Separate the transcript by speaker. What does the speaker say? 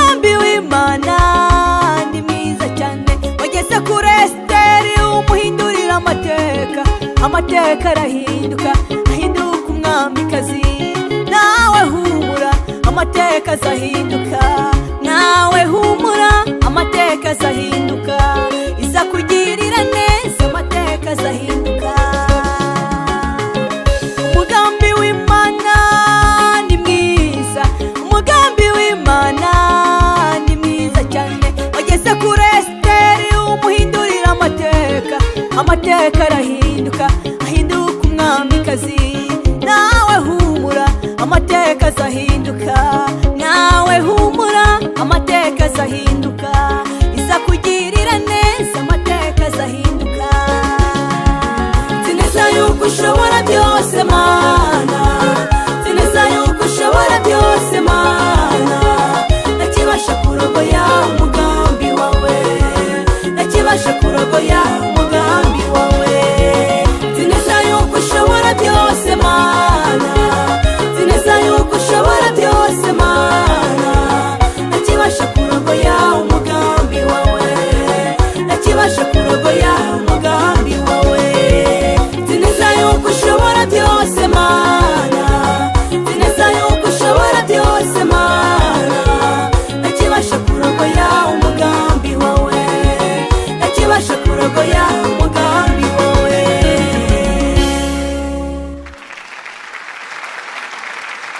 Speaker 1: umugambi w'Imana ni mwiza cyane, wageze kuri Esiteri umuhindurira amateka, amateka arahinduka, ahinduka umwamikazi. Nawe humura, amateka azahinduka, nawe humura, amateka azahinduka, iza kugirira neza, amateka azahinduka. Umugambi w'Imana ni mwiza, umugambi w'Imana ni mwiza cyane, wageze kuri Esiteri umuhindurira amateka, amateka arahinduka, ahinduka umwamikazi. Nawe humura, amateka azahinduka, nawe humura, amateka azahinduka, iza kugirira neza, amateka azahinduka. Nzi neza yuko ushobora byose, Mana.